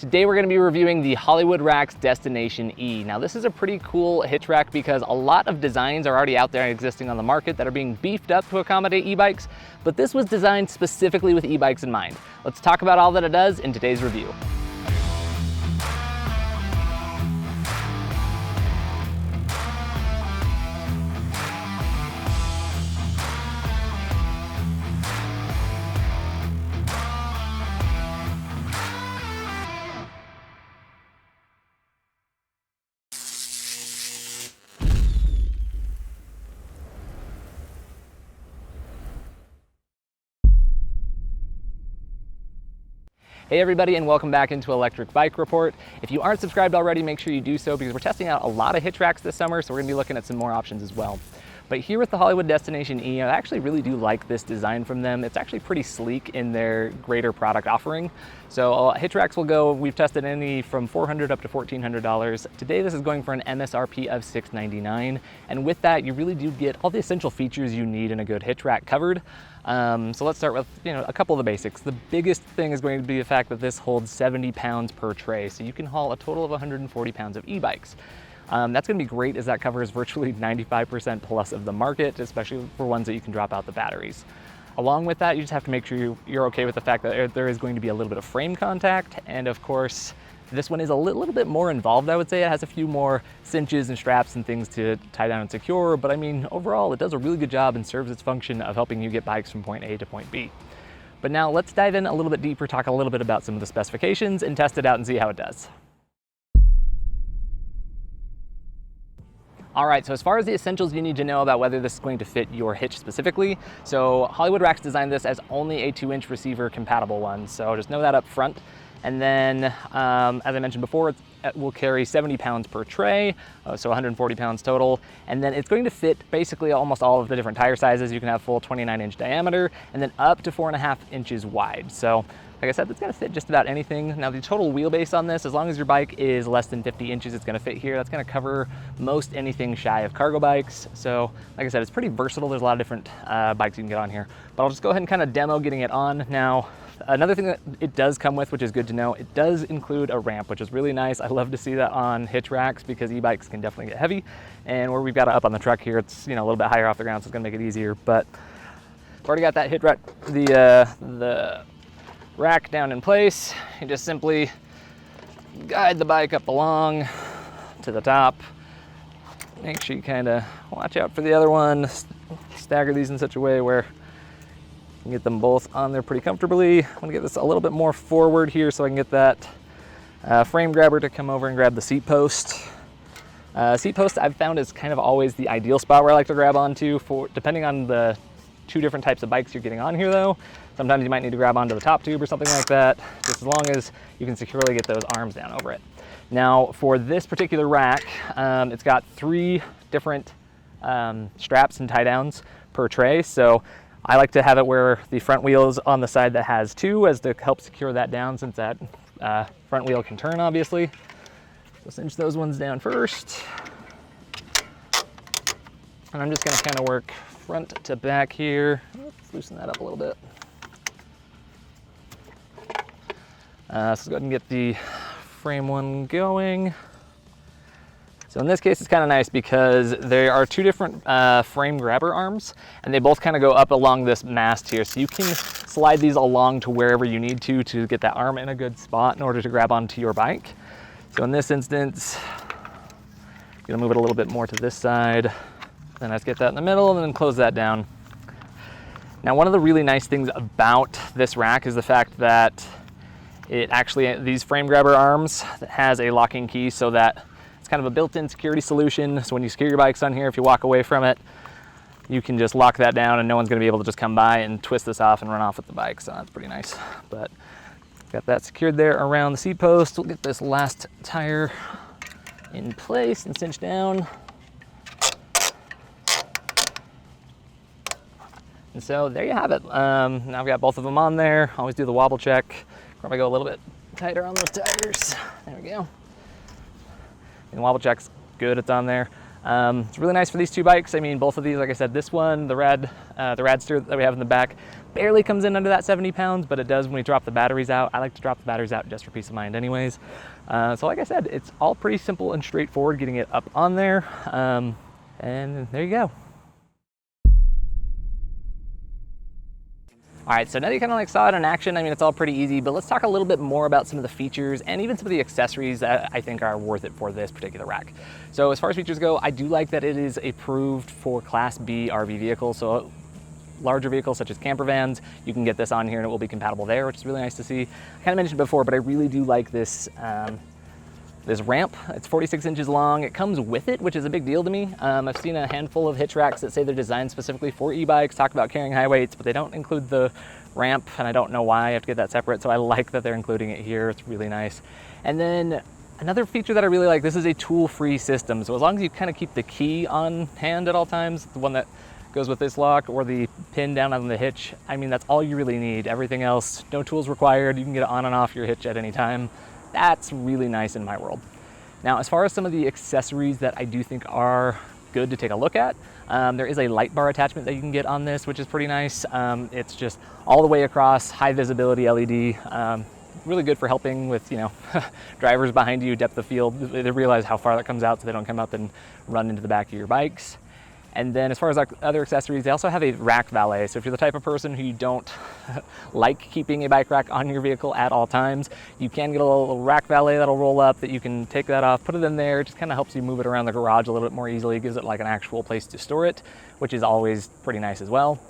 Today we're going to be reviewing the Hollywood Rack's Destination E. Now this is a pretty cool hitch rack because a lot of designs are already out there existing on the market that are being beefed up to accommodate e-bikes, but this was designed specifically with e-bikes in mind. Let's talk about all that it does in today's review. Hey everybody, and welcome back into Electric Bike Report. If you aren't subscribed already, make sure you do so because we're testing out a lot of hitch racks this summer, so we're gonna be looking at some more options as well. But here with the Hollywood Destination E, I actually really do like this design from them. It's actually pretty sleek in their greater product offering. So hitch racks will go, we've tested any from $400 up to $1,400. Today this is going for an MSRP of $699. And with that, you really do get all the essential features you need in a good hitch rack covered. So let's start with a couple of the basics. The biggest thing is going to be the fact that this holds 70 pounds per tray. So you can haul a total of 140 pounds of e-bikes. That's going to be great as that covers virtually 95% plus of the market, especially for ones that you can drop out the batteries. Along with that, you just have to make sure you're okay with the fact that there is going to be a little bit of frame contact. And of course, this one is a little bit more involved, I would say. It has a few more cinches and straps and things to tie down and secure. But I mean, overall, it does a really good job and serves its function of helping you get bikes from point A to point B. But now let's dive in a little bit deeper, talk a little bit about some of the specifications and test it out and see how it does. All right, so as far as the essentials you need to know about whether this is going to fit your hitch specifically, so Hollywood Racks designed this as only a 2-inch receiver compatible one, so just know that up front. And then, as I mentioned before, it will carry 70 pounds per tray, so 140 pounds total. And then it's going to fit basically almost all of the different tire sizes. You can have full 29-inch diameter and then up to 4.5 inches wide. So like I said, it's gonna fit just about anything. Now the total wheelbase on this, as long as your bike is less than 50 inches, it's gonna fit here. That's gonna cover most anything shy of cargo bikes. So like I said, it's pretty versatile. There's a lot of different bikes you can get on here, but I'll just go ahead and kind of demo getting it on. Now, another thing that it does come with, which is good to know, it does include a ramp, which is really nice. I love to see that on hitch racks because e-bikes can definitely get heavy. And where we've got it up on the truck here, it's a little bit higher off the ground, so it's gonna make it easier. But I've already got that hitch rack, the rack down in place. You just simply guide the bike up along to the top. Make sure you kind of watch out for the other one. Stagger these in such a way where you can get them both on there pretty comfortably. I'm gonna get this a little bit more forward here so I can get that frame grabber to come over and grab the seat post. Seat post I've found is kind of always the ideal spot where I like to grab onto, for depending on the two different types of bikes you're getting on here though. Sometimes you might need to grab onto the top tube or something like that, just as long as you can securely get those arms down over it. Now for this particular rack, it's got 3 different straps and tie downs per tray. So I like to have it where the front wheel is on the side that has 2 as to help secure that down, since that front wheel can turn obviously. So cinch those ones down first. And I'm just gonna kind of work front to back here. Let's loosen that up a little bit. So let's go ahead and get the frame one going. So in this case, it's kind of nice because there are 2 different frame grabber arms, and they both kind of go up along this mast here. So you can slide these along to wherever you need to get that arm in a good spot in order to grab onto your bike. So in this instance, I'm gonna move it a little bit more to this side. Then I just get that in the middle and then close that down. Now, one of the really nice things about this rack is the fact that it actually, these frame grabber arms has a locking key, so that it's kind of a built-in security solution. So when you secure your bikes on here, if you walk away from it, you can just lock that down and no one's gonna be able to just come by and twist this off and run off with the bike. So that's pretty nice. But got that secured there around the seat post. We'll get this last tire in place and cinch down. And so there you have it. Now I've got both of them on there. Always do the wobble check. Probably go a little bit tighter on those tires. There we go. And the wobble check's good, it's on there. It's really nice for these 2 bikes. I mean, both of these, like I said, this one, the Radster that we have in the back, barely comes in under that 70 pounds, but it does when we drop the batteries out. I like to drop the batteries out just for peace of mind anyways. So like I said, it's all pretty simple and straightforward getting it up on there. And there you go. All right, so now that you kind of like saw it in action, I mean, it's all pretty easy, but let's talk a little bit more about some of the features and even some of the accessories that I think are worth it for this particular rack. So as far as features go, I do like that it is approved for Class B RV vehicles. So larger vehicles such as camper vans, you can get this on here and it will be compatible there, which is really nice to see. I kind of mentioned before, but I really do like this this ramp. It's 46 inches long. It comes with it, which is a big deal to me. I've seen a handful of hitch racks that say they're designed specifically for e-bikes, talk about carrying high weights, but they don't include the ramp, and I don't know why. I have to get that separate, so I like that they're including it here. It's really nice. And then another feature that I really like, this is a tool-free system, so as long as you kind of keep the key on hand at all times, the one that goes with this lock or the pin down on the hitch, I mean, that's all you really need. Everything else, no tools required. You can get it on and off your hitch at any time. That's really nice in my world. Now, as far as some of the accessories that I do think are good to take a look at, there is a light bar attachment that you can get on this, which is pretty nice. It's just all the way across, high visibility LED, really good for helping with, you know, drivers behind you, depth of field. They realize how far that comes out so they don't come up and run into the back of your bikes. And then as far as other accessories, they also have a rack valet. So if you're the type of person who you don't like keeping a bike rack on your vehicle at all times, you can get a little rack valet that'll roll up that you can take that off, put it in there. It just kind of helps you move it around the garage a little bit more easily. It gives it like an actual place to store it, which is always pretty nice as well.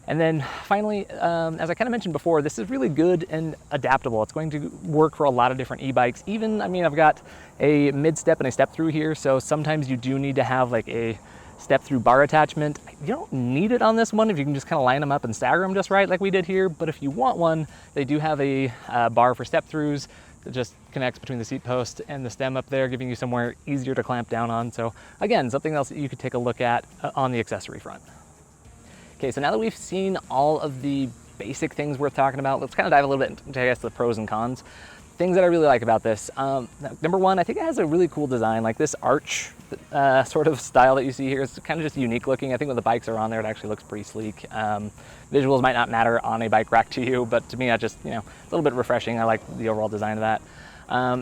And then finally, as I kind of mentioned before, this is really good and adaptable. It's going to work for a lot of different e-bikes. Even, I mean, I've got a mid-step and a step through here. So sometimes you do need to have like a step through bar attachment. You don't need it on this one if you can just kind of line them up and stagger them just right like we did here, but if you want one, they do have a bar for step throughs that just connects between the seat post and the stem up there, giving you somewhere easier to clamp down on. So again, something else that you could take a look at on the accessory front. Okay, so now that we've seen all of the basic things worth talking about, let's kind of dive a little bit into, I guess, the pros and cons. Things that I really like about this. Number one, I think it has a really cool design, like this arch sort of style that you see here. It's kind of just unique looking. I think when the bikes are on there, it actually looks pretty sleek. Visuals might not matter on a bike rack to you, but to me, I just, you know, a little bit refreshing. I like the overall design of that.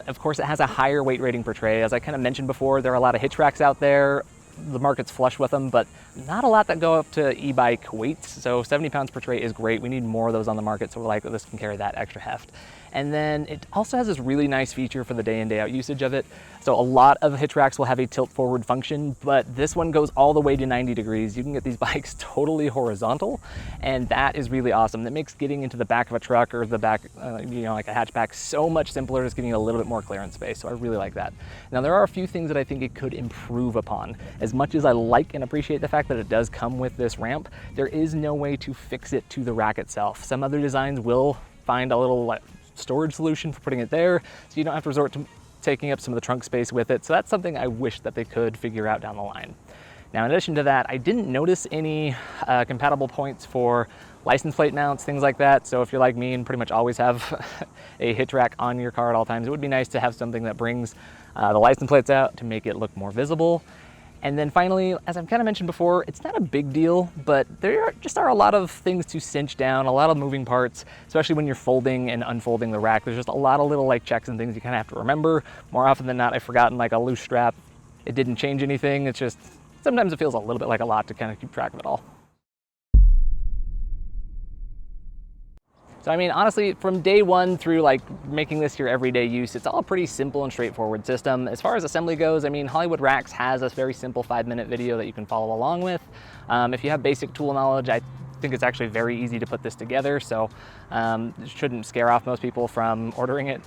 Of course, it has a higher weight rating per tray. As I kind of mentioned before, there are a lot of hitch racks out there. The market's flush with them, but not a lot that go up to e-bike weights. So 70 pounds per tray is great. We need more of those on the market, so we're like, this can carry that extra heft. And then it also has this really nice feature for the day in, day out usage of it. So a lot of hitch racks will have a tilt forward function, but this one goes all the way to 90 degrees. You can get these bikes totally horizontal, and that is really awesome. That makes getting into the back of a truck or the back, you know, like a hatchback so much simpler, just getting a little bit more clearance space. So I really like that. Now there are a few things that I think it could improve upon. As much as I like and appreciate the fact that it does come with this ramp, there is no way to fix it to the rack itself. Some other designs will find a little storage solution for putting it there, so you don't have to resort to taking up some of the trunk space with it. So that's something I wish that they could figure out down the line. Now, in addition to that, I didn't notice any compatible points for license plate mounts, things like that. So if you're like me and pretty much always have a hitch rack on your car at all times, it would be nice to have something that brings the license plates out to make it look more visible. And then finally, as I've kind of mentioned before, it's not a big deal, but there just are a lot of things to cinch down, a lot of moving parts, especially when you're folding and unfolding the rack. There's just a lot of little like checks and things you kind of have to remember. More often than not, I've forgotten like a loose strap. It didn't change anything. It's just, sometimes it feels a little bit like a lot to kind of keep track of it all. So I mean, honestly, from day one through like making this your everyday use, it's all a pretty simple and straightforward system. As far as assembly goes, I mean, Hollywood Racks has a very simple 5-minute video that you can follow along with. If you have basic tool knowledge, I think it's actually very easy to put this together, so it shouldn't scare off most people from ordering it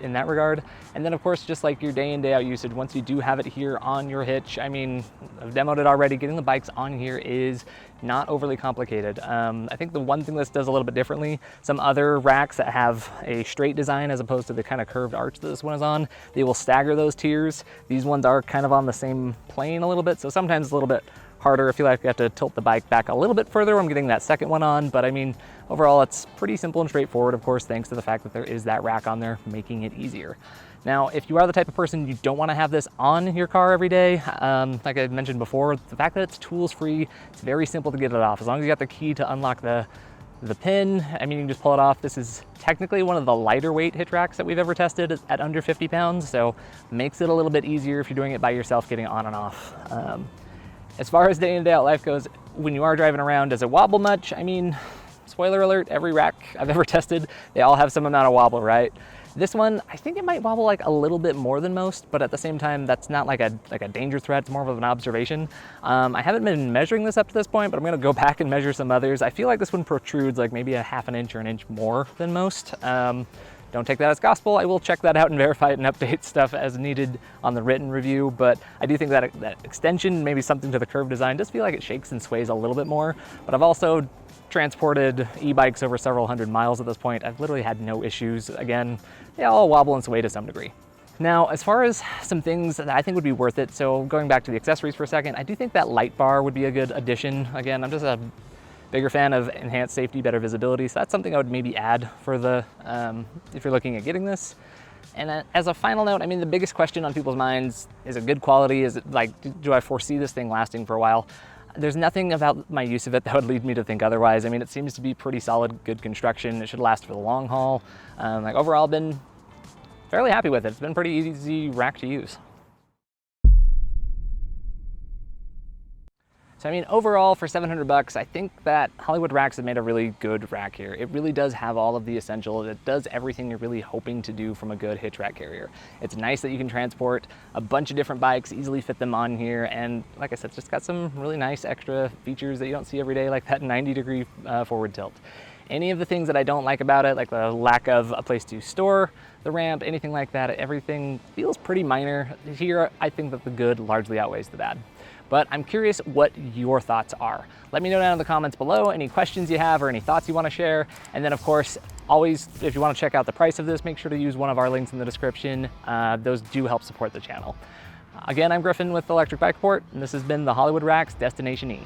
in that regard. And then of course, just like your day in, day out usage, once you do have it here on your hitch, I mean, I've demoed it already, getting the bikes on here is not overly complicated. I think the one thing this does a little bit differently, some other racks that have a straight design as opposed to the kind of curved arch that this one is on, they will stagger those tiers. These ones are kind of on the same plane a little bit, so sometimes it's a little bit harder. I feel like I have to tilt the bike back a little bit further when I'm getting that second one on, but I mean, overall it's pretty simple and straightforward, of course, thanks to the fact that there is that rack on there, making it easier. Now, if you are the type of person you don't want to have this on your car every day, like I mentioned before, the fact that it's tools free, it's very simple to get it off. As long as you got the key to unlock the The pin, I mean, you can just pull it off. This is technically one of the lighter weight hitch racks that we've ever tested at under 50 pounds, so makes it a little bit easier if you're doing it by yourself, getting it on and off. As far as day in, day out life goes, when you are driving around, does it wobble much? I mean, spoiler alert, every rack I've ever tested, they all have some amount of wobble, right? This one, I think it might wobble like a little bit more than most, but at the same time, that's not like a danger threat, it's more of an observation. I haven't been measuring this up to this point, but I'm gonna go back and measure some others. I feel like this one protrudes like maybe a half an inch or an inch more than most. Don't take that as gospel. I will check that out and verify it and update stuff as needed on the written review, but I do think that extension, maybe something to the curve design, does feel like it shakes and sways a little bit more, but I've also transported e-bikes over several hundred miles at this point. I've literally had no issues. Again, they all wobble and sway to some degree. Now, as far as some things that I think would be worth it, so going back to the accessories for a second, I do think that light bar would be a good addition. Again, I'm just a bigger fan of enhanced safety, better visibility, so that's something I would maybe add for the, if you're looking at getting this. And as a final note, I mean, the biggest question on people's minds, is it good quality? Is it like, do I foresee this thing lasting for a while? There's nothing about my use of it that would lead me to think otherwise. I mean, it seems to be pretty solid, good construction. It should last for the long haul. Like overall, been fairly happy with it. It's been pretty easy rack to use. So I mean, overall for 700 bucks, I think that Hollywood Racks have made a really good rack here. It really does have all of the essentials. It does everything you're really hoping to do from a good hitch rack carrier. It's nice that you can transport a bunch of different bikes, easily fit them on here, and like I said, it's just got some really nice extra features that you don't see every day, like that 90-degree forward tilt. Any of the things that I don't like about it, like the lack of a place to store the ramp, anything like that, everything feels pretty minor. Here, I think that the good largely outweighs the bad. But I'm curious what your thoughts are. Let me know down in the comments below any questions you have or any thoughts you want to share. And then of course, always, if you want to check out the price of this, make sure to use one of our links in the description. Those do help support the channel. Again, I'm Griffin with Electric Bike Report, and this has been the Hollywood Racks Destination E.